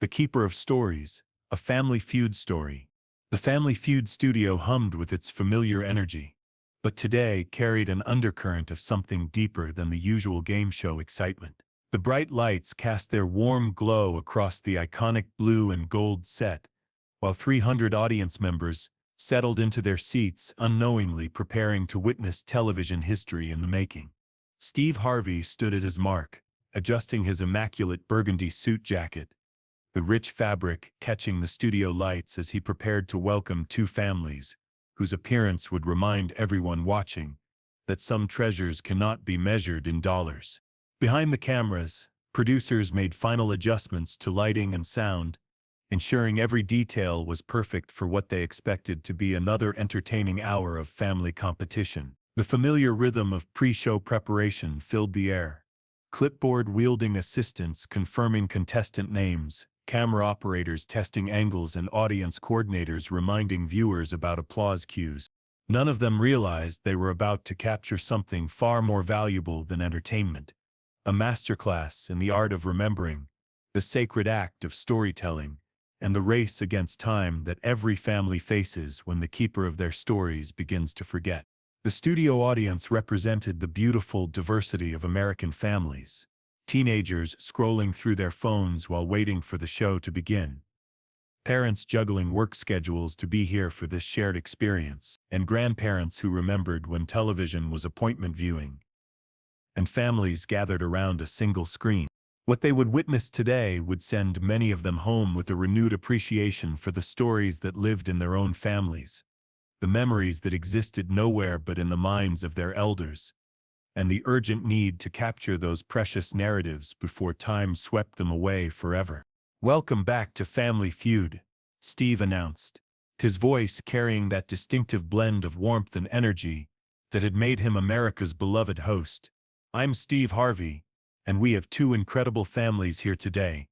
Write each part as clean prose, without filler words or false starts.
The Keeper of Stories, a Family Feud story. The Family Feud studio hummed with its familiar energy, but today carried an undercurrent of something deeper than the usual game show excitement. The bright lights cast their warm glow across the iconic blue and gold set, while 300 audience members settled into their seats unknowingly preparing to witness television history in the making. Steve Harvey stood at his mark, adjusting his immaculate burgundy suit jacket, the rich fabric catching the studio lights as he prepared to welcome two families whose appearance would remind everyone watching that some treasures cannot be measured in dollars. Behind the cameras, producers made final adjustments to lighting and sound, ensuring every detail was perfect for what they expected to be another entertaining hour of family competition. The familiar rhythm of pre-show preparation filled the air. Clipboard-wielding assistants confirming contestant names, camera operators testing angles, and audience coordinators reminding viewers about applause cues. None of them realized they were about to capture something far more valuable than entertainment. A masterclass in the art of remembering, the sacred act of storytelling, and the race against time that every family faces when the keeper of their stories begins to forget. The studio audience represented the beautiful diversity of American families. Teenagers scrolling through their phones while waiting for the show to begin. Parents juggling work schedules to be here for this shared experience, and grandparents who remembered when television was appointment viewing, and families gathered around a single screen. What they would witness today would send many of them home with a renewed appreciation for the stories that lived in their own families, the memories that existed nowhere but in the minds of their elders, and the urgent need to capture those precious narratives before time swept them away forever. "Welcome back to Family Feud," Steve announced, his voice carrying that distinctive blend of warmth and energy that had made him America's beloved host. "I'm Steve Harvey, and we have two incredible families here today,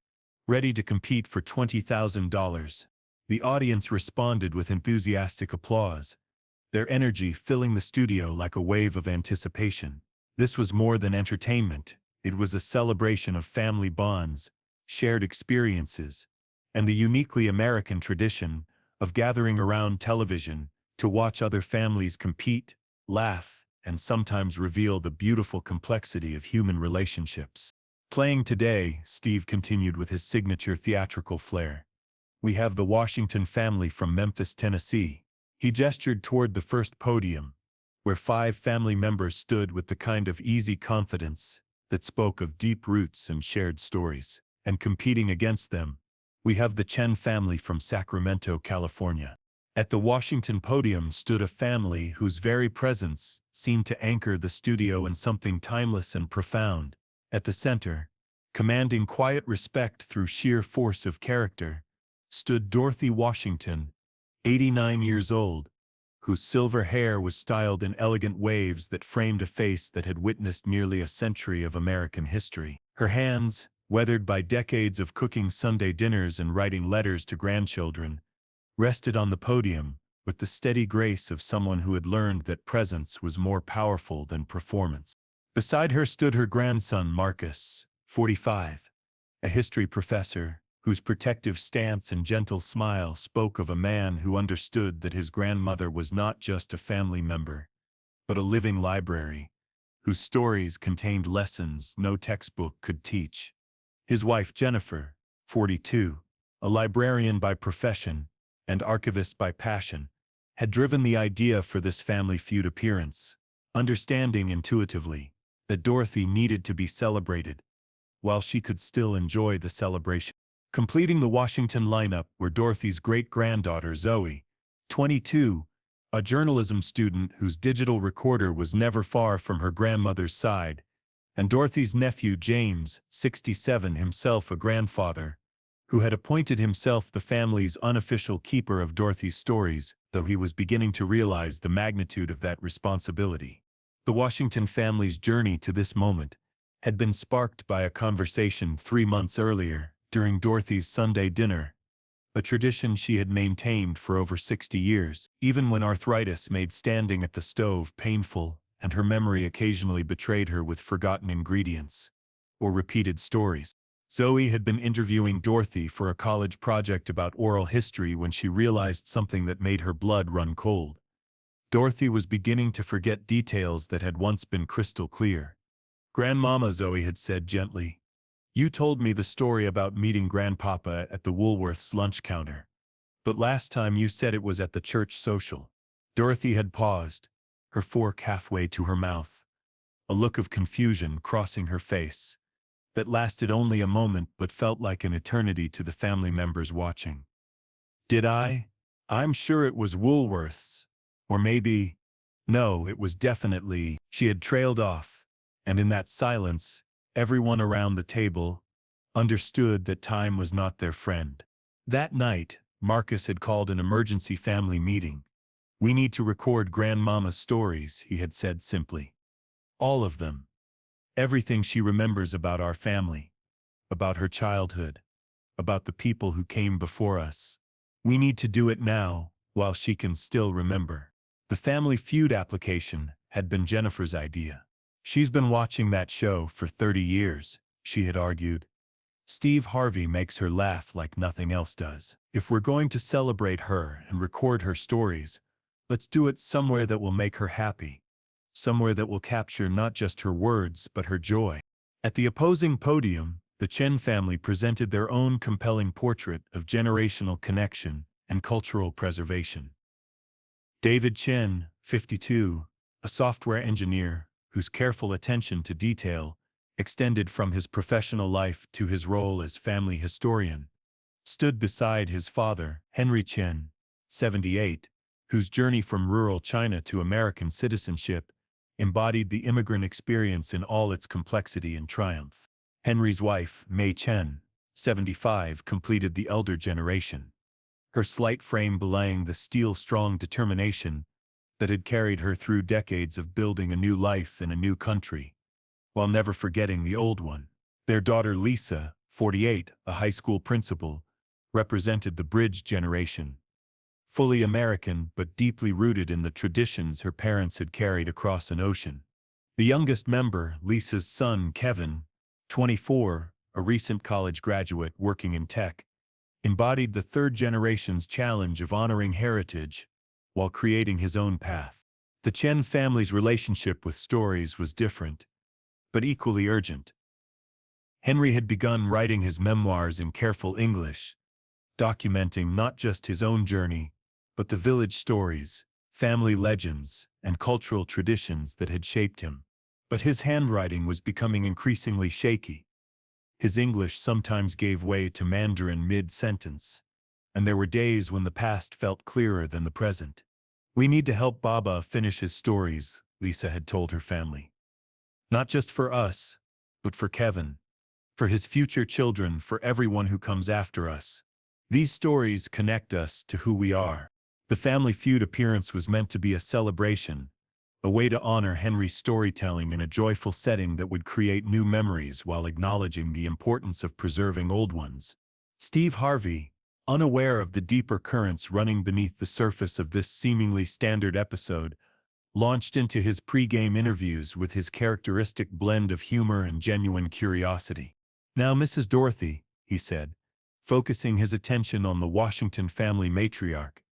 ready to compete for $20,000. The audience responded with enthusiastic applause, their energy filling the studio like a wave of anticipation. This was more than entertainment. It was a celebration of family bonds, shared experiences, and the uniquely American tradition of gathering around television to watch other families compete, laugh, and sometimes reveal the beautiful complexity of human relationships. Playing today, Steve continued with his signature theatrical flair. We have the Washington family from Memphis, Tennessee. He gestured toward the first podium, where 5 family members stood with the kind of easy confidence that spoke of deep roots and shared stories. And competing against them, we have the Chen family from Sacramento, California. At the Washington podium stood a family whose very presence seemed to anchor the studio in something timeless and profound. At the center, commanding quiet respect through sheer force of character, stood Dorothy Washington, 89 years old, whose silver hair was styled in elegant waves that framed a face that had witnessed nearly a century of American history. Her hands, weathered by decades of cooking Sunday dinners and writing letters to grandchildren, rested on the podium with the steady grace of someone who had learned that presence was more powerful than performance. Beside her stood her grandson Marcus, 45, a history professor whose protective stance and gentle smile spoke of a man who understood that his grandmother was not just a family member, but a living library, whose stories contained lessons no textbook could teach. His wife Jennifer, 42, a librarian by profession and archivist by passion, had driven the idea for this Family Feud appearance, understanding intuitively that Dorothy needed to be celebrated, while she could still enjoy the celebration. Completing the Washington lineup were Dorothy's great-granddaughter Zoe, 22, a journalism student whose digital recorder was never far from her grandmother's side, and Dorothy's nephew James, 67, himself a grandfather, who had appointed himself the family's unofficial keeper of Dorothy's stories, though he was beginning to realize the magnitude of that responsibility. The Washington family's journey to this moment had been sparked by a conversation 3 months earlier, during Dorothy's Sunday dinner, a tradition she had maintained for over 60 years, even when arthritis made standing at the stove painful and her memory occasionally betrayed her with forgotten ingredients or repeated stories. Zoe had been interviewing Dorothy for a college project about oral history when she realized something that made her blood run cold. Dorothy was beginning to forget details that had once been crystal clear. "Grandmama," Zoe had said gently, "you told me the story about meeting Grandpapa at the Woolworth's lunch counter. But last time you said it was at the church social." Dorothy had paused, her fork halfway to her mouth, a look of confusion crossing her face that lasted only a moment but felt like an eternity to the family members watching. "Did I? I'm sure it was Woolworth's. Or maybe... No, it was definitely..." She had trailed off, and in that silence, everyone around the table understood that time was not their friend. That night, Marcus had called an emergency family meeting. "We need to record Grandmama's stories," he had said simply. "All of them. Everything she remembers about our family, about her childhood, about the people who came before us. We need to do it now, while she can still remember." The Family Feud application had been Jennifer's idea. "She's been watching that show for 30 years, she had argued. "Steve Harvey makes her laugh like nothing else does. If we're going to celebrate her and record her stories, let's do it somewhere that will make her happy. Somewhere that will capture not just her words but her joy." At the opposing podium, the Chen family presented their own compelling portrait of generational connection and cultural preservation. David Chen, 52, a software engineer whose careful attention to detail extended from his professional life to his role as family historian, stood beside his father, Henry Chen, 78, whose journey from rural China to American citizenship embodied the immigrant experience in all its complexity and triumph. Henry's wife, Mei Chen, 75, completed the elder generation, her slight frame belying the steel-strong determination that had carried her through decades of building a new life in a new country, while never forgetting the old one. Their daughter Lisa, 48, a high school principal, represented the bridge generation, fully American but deeply rooted in the traditions her parents had carried across an ocean. The youngest member, Lisa's son Kevin, 24, a recent college graduate working in tech, embodied the third generation's challenge of honoring heritage while creating his own path. The Chen family's relationship with stories was different, but equally urgent. Henry had begun writing his memoirs in careful English, documenting not just his own journey, but the village stories, family legends, and cultural traditions that had shaped him. But his handwriting was becoming increasingly shaky. His English sometimes gave way to Mandarin mid-sentence, and there were days when the past felt clearer than the present. "We need to help Baba finish his stories," Lisa had told her family. "Not just for us, but for Kevin, for his future children, for everyone who comes after us. These stories connect us to who we are." The Family Feud appearance was meant to be a celebration, a way to honor Henry's storytelling in a joyful setting that would create new memories while acknowledging the importance of preserving old ones. Steve Harvey, unaware of the deeper currents running beneath the surface of this seemingly standard episode, launched into his pre-game interviews with his characteristic blend of humor and genuine curiosity. "Now, Mrs. Dorothy," he said, focusing his attention on the Washington family matriarch,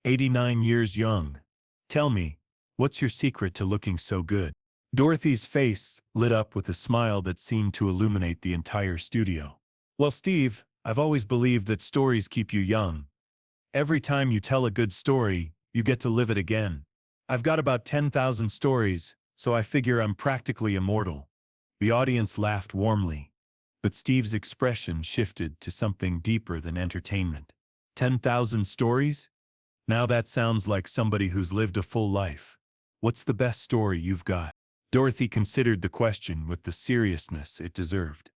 89 years young, "tell me, what's your secret to looking so good?" Dorothy's face lit up with a smile that seemed to illuminate the entire studio. "Well, Steve, I've always believed that stories keep you young. Every time you tell a good story, you get to live it again. I've got about 10,000 stories, so I figure I'm practically immortal." The audience laughed warmly, but Steve's expression shifted to something deeper than entertainment. 10,000 stories? Now that sounds like somebody who's lived a full life. What's the best story you've got? Dorothy considered the question with the seriousness it deserved.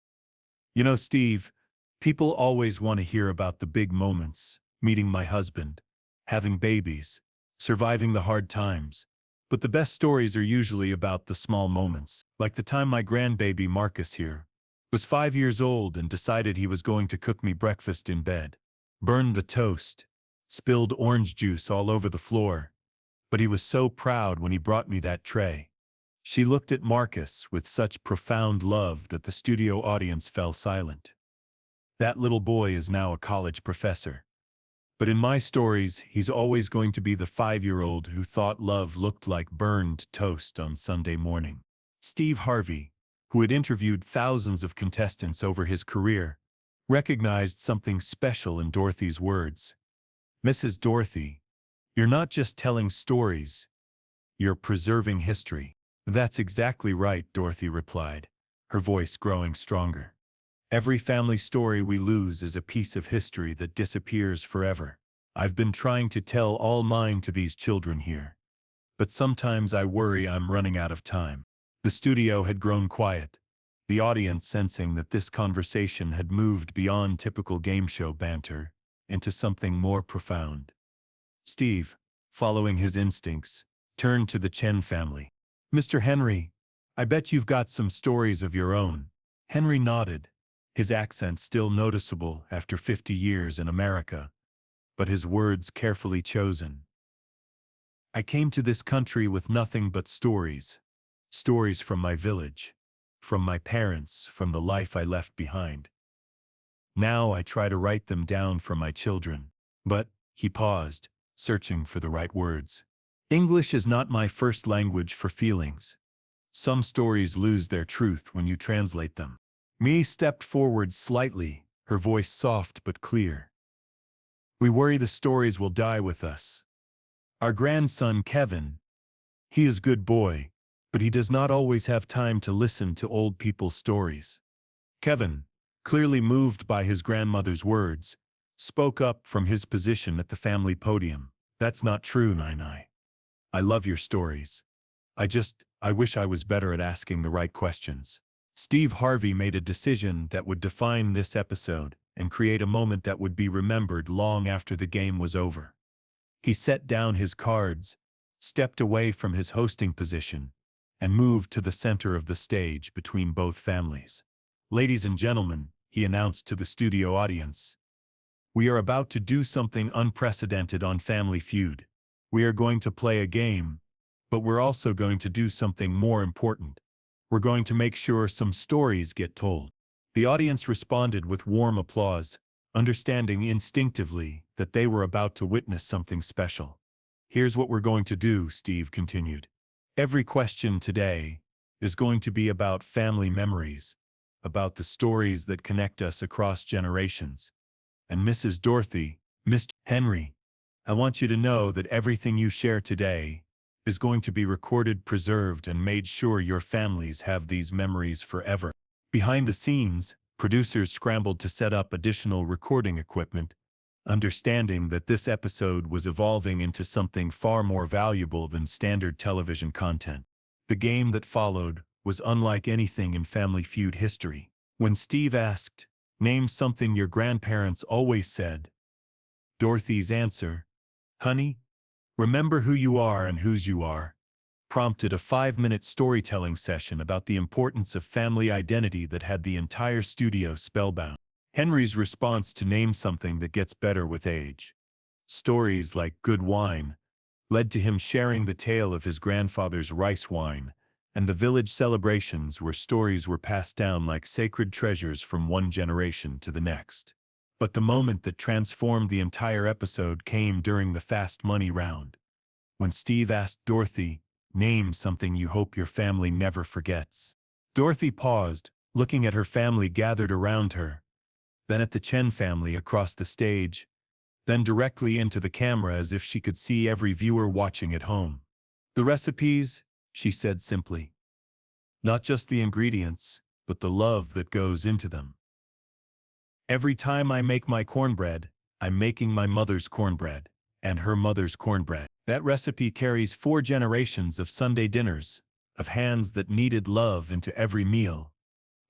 "You know, Steve, people always want to hear about the big moments, meeting my husband, having babies, surviving the hard times. But the best stories are usually about the small moments, like the time my grandbaby Marcus here was 5 years old and decided he was going to cook me breakfast in bed. Burned the toast, spilled orange juice all over the floor, but he was so proud when he brought me that tray." She looked at Marcus with such profound love that the studio audience fell silent. That little boy is now a college professor. But in my stories, he's always going to be the 5-year-old who thought love looked like burned toast on Sunday morning. Steve Harvey, who had interviewed thousands of contestants over his career, recognized something special in Dorothy's words. "Mrs. Dorothy, you're not just telling stories, you're preserving history." "That's exactly right," Dorothy replied, her voice growing stronger. "Every family story we lose is a piece of history that disappears forever. I've been trying to tell all mine to these children here, but sometimes I worry I'm running out of time." The studio had grown quiet, the audience sensing that this conversation had moved beyond typical game show banter into something more profound. Steve, following his instincts, turned to the Chen family. "Mr. Henry, I bet you've got some stories of your own." Henry nodded, his accent still noticeable after 50 years in America, but his words carefully chosen. "I came to this country with nothing but stories. Stories from my village, from my parents, from the life I left behind. Now I try to write them down for my children." But, he paused, searching for the right words. "English is not my first language for feelings. Some stories lose their truth when you translate them." Mie stepped forward slightly, her voice soft but clear. "We worry the stories will die with us. Our grandson Kevin, he is a good boy, but he does not always have time to listen to old people's stories." Kevin, clearly moved by his grandmother's words, spoke up from his position at the family podium. "That's not true, Nai. I love your stories. I wish I was better at asking the right questions." Steve Harvey made a decision that would define this episode and create a moment that would be remembered long after the game was over. He set down his cards, stepped away from his hosting position, and moved to the center of the stage between both families. "Ladies and gentlemen," he announced to the studio audience, "we are about to do something unprecedented on Family Feud. We are going to play a game, but we're also going to do something more important. We're going to make sure some stories get told." The audience responded with warm applause, understanding instinctively that they were about to witness something special. "Here's what we're going to do," Steve continued. "Every question today is going to be about family memories, about the stories that connect us across generations. And Mrs. Dorothy, Mr. Henry, I want you to know that everything you share today is going to be recorded, preserved, and made sure your families have these memories forever." Behind the scenes, producers scrambled to set up additional recording equipment, understanding that this episode was evolving into something far more valuable than standard television content. The game that followed was unlike anything in Family Feud history. When Steve asked, "Name something your grandparents always said," Dorothy's answer, "Honey, remember who you are and whose you are," prompted a 5-minute storytelling session about the importance of family identity that had the entire studio spellbound. Henry's response to "Name something that gets better with age," stories like "good wine," led to him sharing the tale of his grandfather's rice wine, and the village celebrations where stories were passed down like sacred treasures from one generation to the next. But the moment that transformed the entire episode came during the fast money round. When Steve asked Dorothy, "Name something you hope your family never forgets." Dorothy paused, looking at her family gathered around her, then at the Chen family across the stage, then directly into the camera as if she could see every viewer watching at home. "The recipes," she said simply. "Not just the ingredients, but the love that goes into them. Every time I make my cornbread, I'm making my mother's cornbread, and her mother's cornbread. That recipe carries 4 generations of Sunday dinners, of hands that kneaded love into every meal,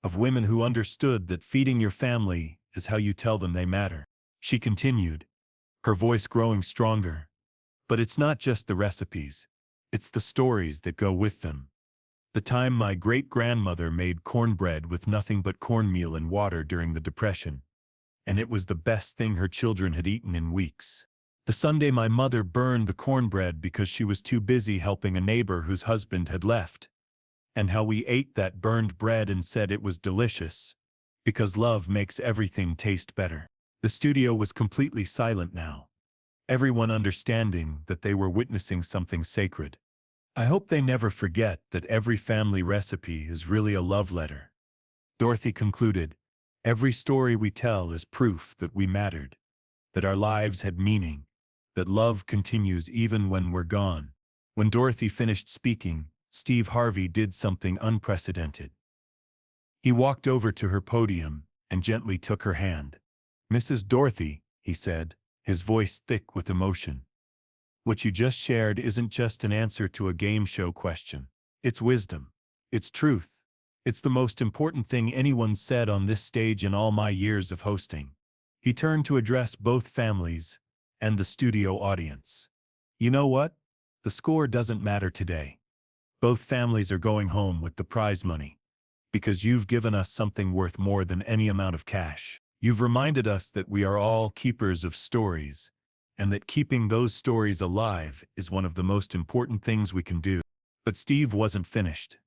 of women who understood that feeding your family is how you tell them they matter." She continued, her voice growing stronger. "But it's not just the recipes, it's the stories that go with them. The time my great-grandmother made cornbread with nothing but cornmeal and water during the Depression, and it was the best thing her children had eaten in weeks. The Sunday my mother burned the cornbread because she was too busy helping a neighbor whose husband had left, and how we ate that burned bread and said it was delicious, because love makes everything taste better. The studio was completely silent now, everyone understanding that they were witnessing something sacred. I hope they never forget that every family recipe is really a love letter. Dorothy concluded, every story we tell is proof that we mattered, that our lives had meaning, that love continues even when we're gone. When Dorothy finished speaking, Steve Harvey did something unprecedented. He walked over to her podium and gently took her hand. Mrs. Dorothy, he said, his voice thick with emotion. What you just shared isn't just an answer to a game show question. It's wisdom. It's truth. It's the most important thing anyone said on this stage in all my years of hosting. He turned to address both families and the studio audience. You know what? The score doesn't matter today. Both families are going home with the prize money, because you've given us something worth more than any amount of cash. You've reminded us that we are all keepers of stories, and that keeping those stories alive is one of the most important things we can do. But Steve wasn't finished.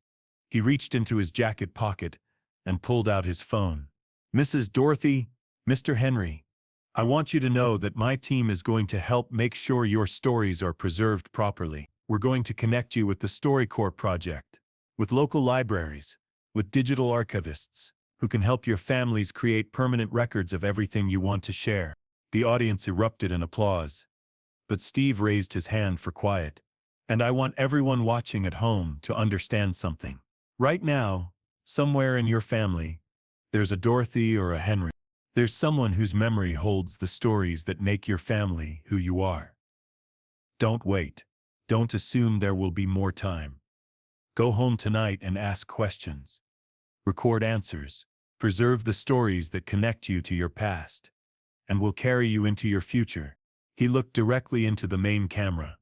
He reached into his jacket pocket and pulled out his phone. Mrs. Dorothy, Mr. Henry, I want you to know that my team is going to help make sure your stories are preserved properly. We're going to connect you with the StoryCorps project, with local libraries, with digital archivists, who can help your families create permanent records of everything you want to share. The audience erupted in applause, but Steve raised his hand for quiet. And I want everyone watching at home to understand something. Right now, somewhere in your family, there's a Dorothy or a Henry. There's someone whose memory holds the stories that make your family who you are. Don't wait. Don't assume there will be more time. Go home tonight and ask questions. Record answers. Preserve the stories that connect you to your past and will carry you into your future. He looked directly into the main camera.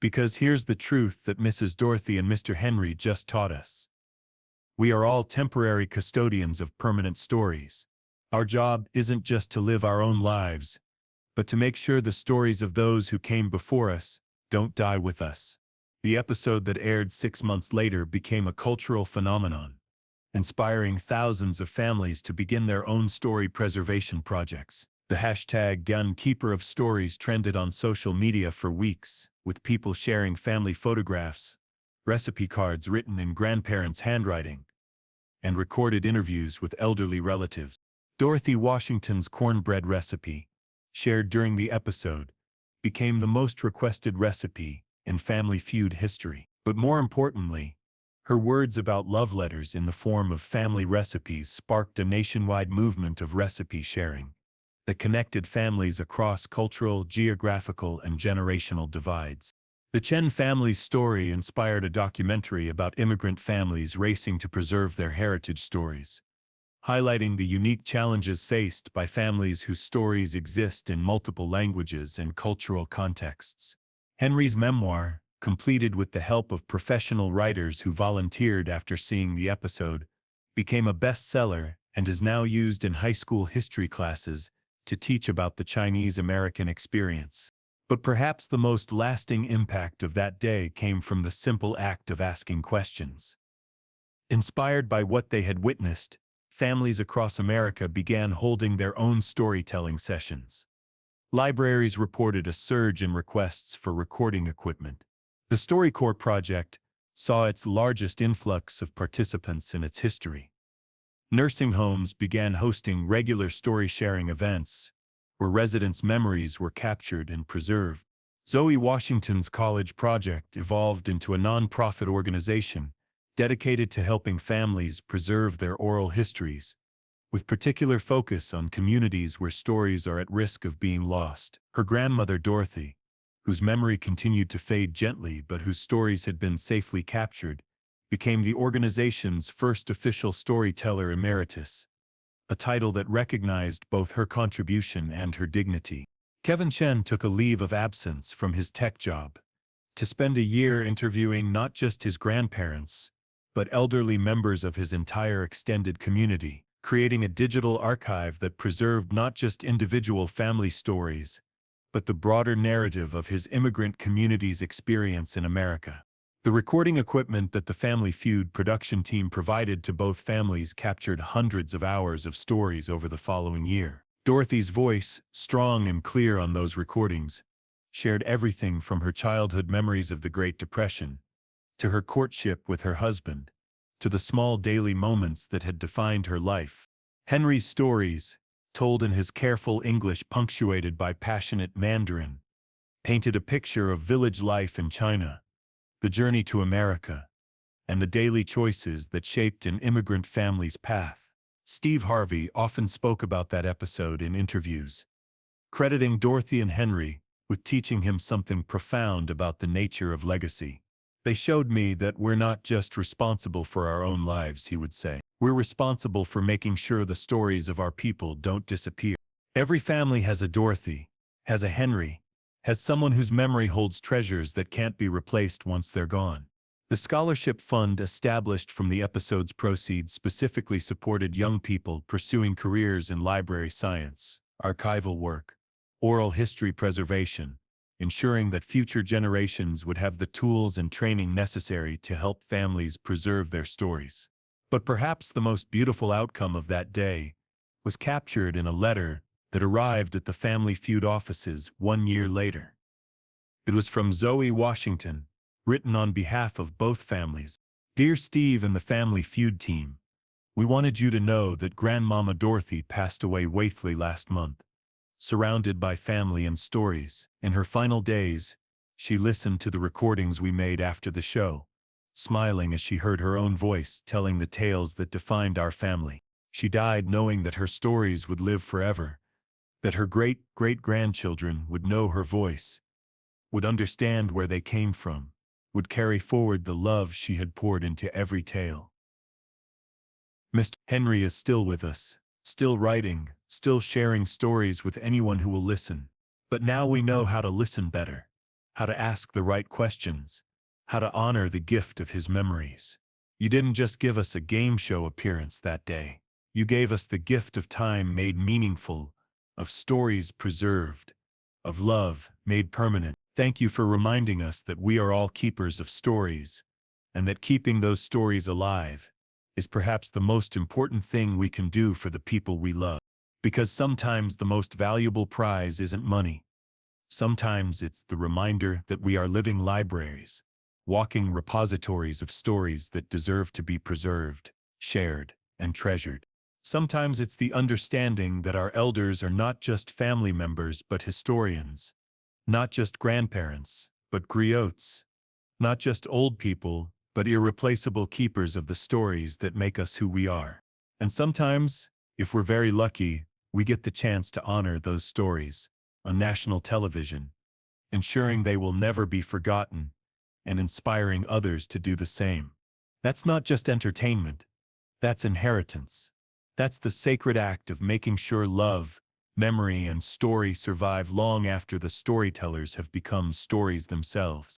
Because here's the truth that Mrs. Dorothy and Mr. Henry just taught us. We are all temporary custodians of permanent stories. Our job isn't just to live our own lives, but to make sure the stories of those who came before us don't die with us. The episode that aired 6 months later became a cultural phenomenon, inspiring thousands of families to begin their own story preservation projects. The hashtag #GunKeeper of Stories trended on social media for weeks, with people sharing family photographs, recipe cards written in grandparents' handwriting, and recorded interviews with elderly relatives. Dorothy Washington's cornbread recipe, shared during the episode, became the most requested recipe in Family Feud history. But more importantly, her words about love letters in the form of family recipes sparked a nationwide movement of recipe sharing that connected families across cultural, geographical, and generational divides. The Chen family's story inspired a documentary about immigrant families racing to preserve their heritage stories, highlighting the unique challenges faced by families whose stories exist in multiple languages and cultural contexts. Henry's memoir, completed with the help of professional writers who volunteered after seeing the episode, became a bestseller and is now used in high school history classes to teach about the Chinese-American experience. But perhaps the most lasting impact of that day came from the simple act of asking questions. Inspired by what they had witnessed, families across America began holding their own storytelling sessions. Libraries reported a surge in requests for recording equipment. The StoryCorps project saw its largest influx of participants in its history. Nursing homes began hosting regular story-sharing events, where residents' memories were captured and preserved. Zoe Washington's college project evolved into a nonprofit organization dedicated to helping families preserve their oral histories, with particular focus on communities where stories are at risk of being lost. Her grandmother Dorothy, whose memory continued to fade gently but whose stories had been safely captured, became the organization's first official storyteller emeritus, a title that recognized both her contribution and her dignity. Chen took a leave of absence from his tech job to spend a year interviewing not just his grandparents, but elderly members of his entire extended community, creating a digital archive that preserved not just individual family stories, but the broader narrative of his immigrant community's experience in America. The recording equipment that the Family Feud production team provided to both families captured hundreds of hours of stories over the following year. Dorothy's voice, strong and clear on those recordings, shared everything from her childhood memories of the Great Depression, to her courtship with her husband, to the small daily moments that had defined her life. Henry's stories, told in his careful English punctuated by passionate Mandarin, painted a picture of village life in China, the journey to America, and the daily choices that shaped an immigrant family's path. Steve Harvey often spoke about that episode in interviews, crediting Dorothy and Henry with teaching him something profound about the nature of legacy. They showed me that we're not just responsible for our own lives, he would say. We're responsible for making sure the stories of our people don't disappear. Every family has a Dorothy, has a Henry, has someone whose memory holds treasures that can't be replaced once they're gone. The scholarship fund established from the episode's proceeds specifically supported young people pursuing careers in library science, archival work, oral history preservation, ensuring that future generations would have the tools and training necessary to help families preserve their stories. But perhaps the most beautiful outcome of that day was captured in a letter that arrived at the Family Feud offices 1 year later. It was from Zoe Washington, written on behalf of both families. Dear Steve and the Family Feud team, we wanted you to know that Grandmama Dorothy passed away waithly last month. Surrounded by family and stories, in her final days, she listened to the recordings we made after the show, smiling as she heard her own voice telling the tales that defined our family. She died knowing that her stories would live forever, that her great-great-grandchildren would know her voice, would understand where they came from, would carry forward the love she had poured into every tale. Mr. Henry is still with us, still writing, still sharing stories with anyone who will listen. But now we know how to listen better, how to ask the right questions, how to honor the gift of his memories. You didn't just give us a game show appearance that day. You gave us the gift of time made meaningful, of stories preserved, of love made permanent. Thank you for reminding us that we are all keepers of stories, and that keeping those stories alive is perhaps the most important thing we can do for the people we love. Because sometimes the most valuable prize isn't money. Sometimes it's the reminder that we are living libraries, walking repositories of stories that deserve to be preserved, shared, and treasured. Sometimes it's the understanding that our elders are not just family members but historians, not just grandparents but griots, not just old people but irreplaceable keepers of the stories that make us who we are. And sometimes, if we're very lucky, we get the chance to honor those stories on national television, ensuring they will never be forgotten and inspiring others to do the same. That's not just entertainment, that's inheritance. That's the sacred act of making sure love, memory, and story survive long after the storytellers have become stories themselves.